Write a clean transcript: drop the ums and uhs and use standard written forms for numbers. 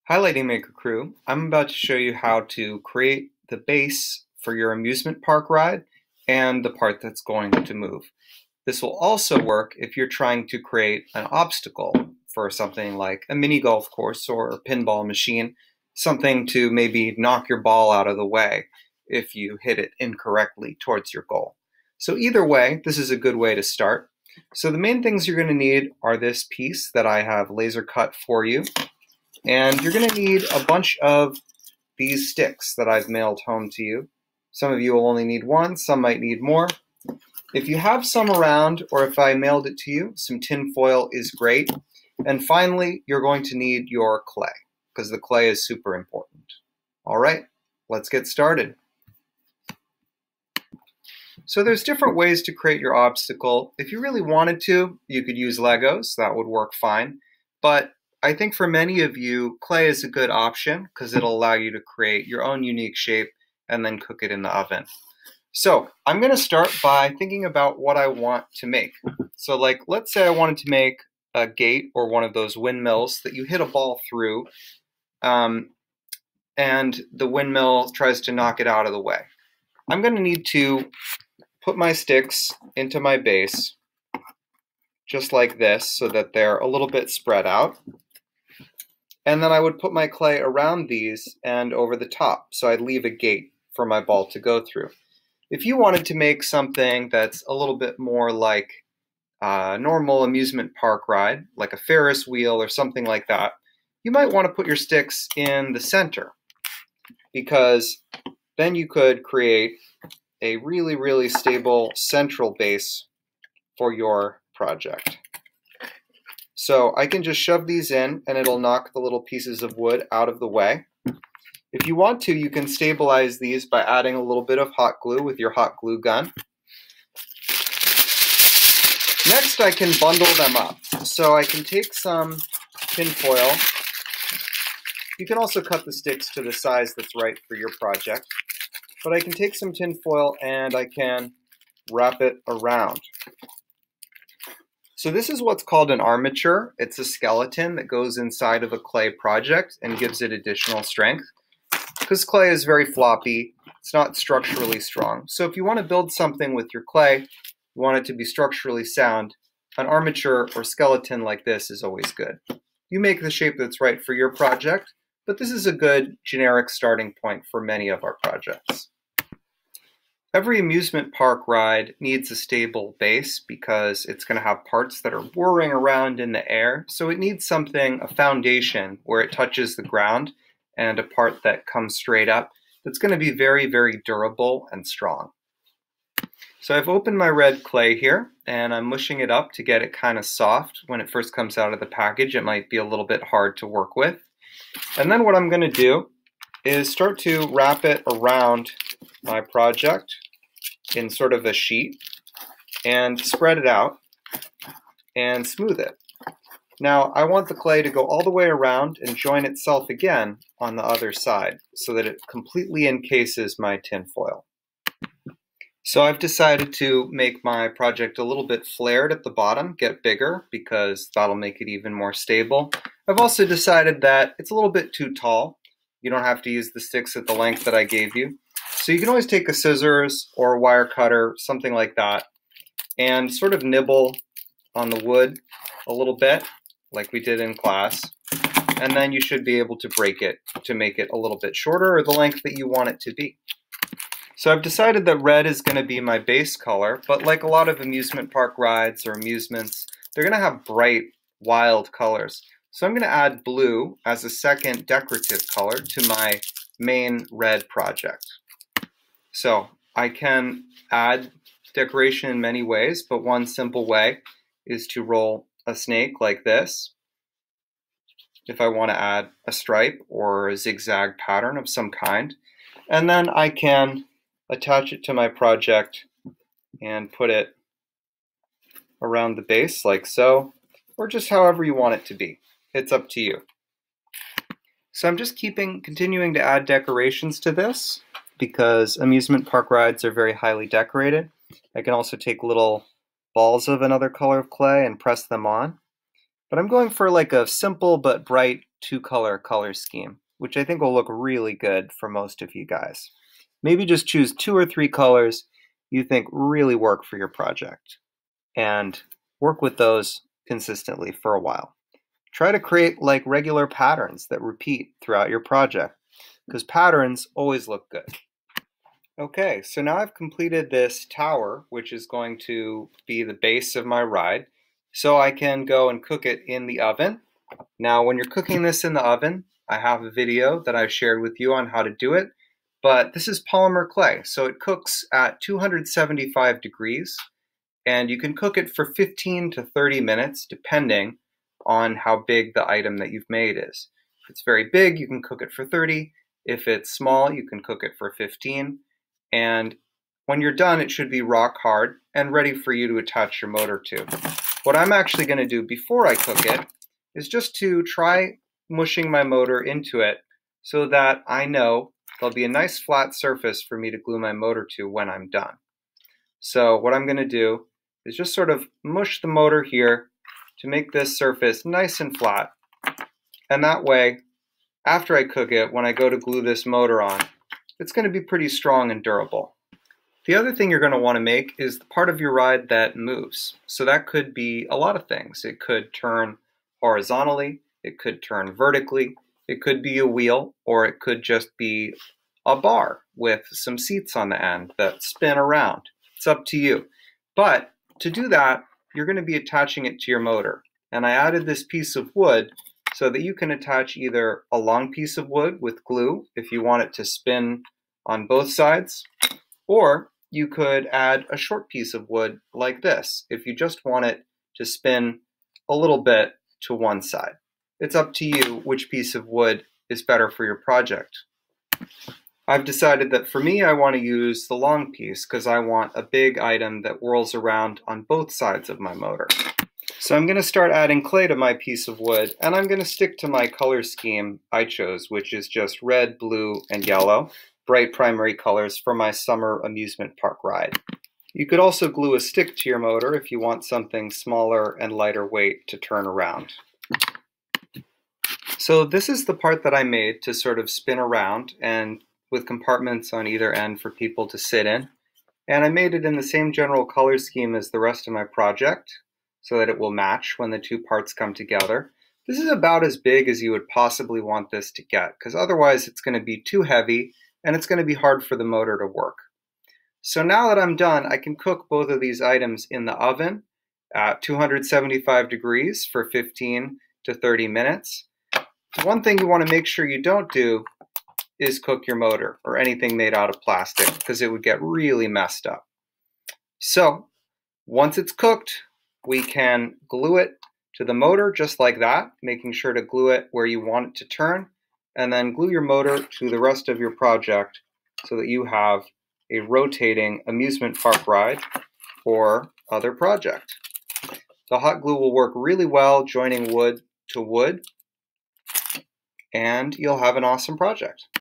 Highlighting Maker Crew, I'm about to show you how to create the base for your amusement park ride and the part that's going to move. This will also work if you're trying to create an obstacle for something like a mini golf course or a pinball machine, something to maybe knock your ball out of the way if you hit it incorrectly towards your goal. So either way, this is a good way to start. So the main things you're going to need are this piece that I have laser cut for you. And you're going to need a bunch of these sticks that I've mailed home to you. Some of you will only need one, some might need more. If you have some around, or if I mailed it to you, some tin foil is great. And finally, you're going to need your clay, because the clay is super important. All right, let's get started. So there's different ways to create your obstacle. If you really wanted to, you could use Legos. That would work fine. But I think for many of you, clay is a good option because it'll allow you to create your own unique shape and then cook it in the oven. So I'm going to start by thinking about what I want to make. So let's say I wanted to make a gate or one of those windmills that you hit a ball through and the windmill tries to knock it out of the way. I'm going to need to put my sticks into my base just like this so that they're a little bit spread out. And then I would put my clay around these and over the top, so I'd leave a gate for my ball to go through. If you wanted to make something that's a little bit more like a normal amusement park ride, like a Ferris wheel or something like that, you might want to put your sticks in the center, because then you could create a really, really stable central base for your project. So I can just shove these in and it'll knock the little pieces of wood out of the way. If you want to, you can stabilize these by adding a little bit of hot glue with your hot glue gun. Next, I can bundle them up. So I can take some tin foil. You can also cut the sticks to the size that's right for your project. But I can take some tin foil and I can wrap it around. So this is what's called an armature. It's a skeleton that goes inside of a clay project and gives it additional strength. Because clay is very floppy, it's not structurally strong. So if you want to build something with your clay, you want it to be structurally sound, an armature or skeleton like this is always good. You make the shape that's right for your project, but this is a good generic starting point for many of our projects. Every amusement park ride needs a stable base because it's going to have parts that are whirring around in the air. So it needs something, a foundation, where it touches the ground, and a part that comes straight up that's going to be very, very durable and strong. So I've opened my red clay here, and I'm mushing it up to get it kind of soft. When it first comes out of the package, it might be a little bit hard to work with. And then what I'm going to do is start to wrap it around my project in sort of a sheet and spread it out and smooth it. Now I want the clay to go all the way around and join itself again on the other side so that it completely encases my tin foil. So I've decided to make my project a little bit flared at the bottom, get bigger, because that'll make it even more stable. I've also decided that it's a little bit too tall. You don't have to use the sticks at the length that I gave you. So you can always take a scissors or a wire cutter, something like that, and sort of nibble on the wood a little bit, like we did in class, and then you should be able to break it to make it a little bit shorter or the length that you want it to be. So I've decided that red is going to be my base color, but like a lot of amusement park rides or amusements, they're going to have bright, wild colors. So I'm going to add blue as a second decorative color to my main red project. So I can add decoration in many ways, but one simple way is to roll a snake like this if I want to add a stripe or a zigzag pattern of some kind. And then I can attach it to my project and put it around the base like so, or just however you want it to be. It's up to you. So I'm just continuing to add decorations to this because amusement park rides are very highly decorated. I can also take little balls of another color of clay and press them on. But I'm going for like a simple but bright two-color color scheme, which I think will look really good for most of you guys. Maybe just choose 2 or 3 colors you think really work for your project and work with those consistently for a while. Try to create like regular patterns that repeat throughout your project, because patterns always look good. Okay, so now I've completed this tower, which is going to be the base of my ride, so I can go and cook it in the oven. Now, when you're cooking this in the oven, I have a video that I've shared with you on how to do it, but this is polymer clay, so it cooks at 275 degrees, and you can cook it for 15 to 30 minutes, depending on how big the item that you've made is. If it's very big, you can cook it for 30. If it's small, you can cook it for 15. And when you're done, it should be rock hard and ready for you to attach your motor to. What I'm actually going to do before I cook it is just to try mushing my motor into it so that I know there'll be a nice flat surface for me to glue my motor to when I'm done. So what I'm going to do is just sort of mush the motor here to make this surface nice and flat. And that way, after I cook it, when I go to glue this motor on, it's going to be pretty strong and durable. The other thing you're going to want to make is the part of your ride that moves. So that could be a lot of things. It could turn horizontally, it could turn vertically, it could be a wheel, or it could just be a bar with some seats on the end that spin around. It's up to you. But to do that, you're going to be attaching it to your motor. And I added this piece of wood so that you can attach either a long piece of wood with glue if you want it to spin on both sides, or you could add a short piece of wood like this if you just want it to spin a little bit to one side. It's up to you which piece of wood is better for your project. I've decided that for me, I want to use the long piece because I want a big item that whirls around on both sides of my motor. So I'm going to start adding clay to my piece of wood, and I'm going to stick to my color scheme I chose, which is just red, blue, and yellow, bright primary colors for my summer amusement park ride. You could also glue a stick to your motor if you want something smaller and lighter weight to turn around. So this is the part that I made to sort of spin around and with compartments on either end for people to sit in. And I made it in the same general color scheme as the rest of my project so that it will match when the two parts come together. This is about as big as you would possibly want this to get, because otherwise it's going to be too heavy and it's going to be hard for the motor to work. So now that I'm done, I can cook both of these items in the oven at 275 degrees for 15 to 30 minutes. One thing you want to make sure you don't do is cook your motor or anything made out of plastic, because it would get really messed up. So once it's cooked, we can glue it to the motor just like that, making sure to glue it where you want it to turn, and then glue your motor to the rest of your project so that you have a rotating amusement park ride or other project. The hot glue will work really well joining wood to wood, and you'll have an awesome project.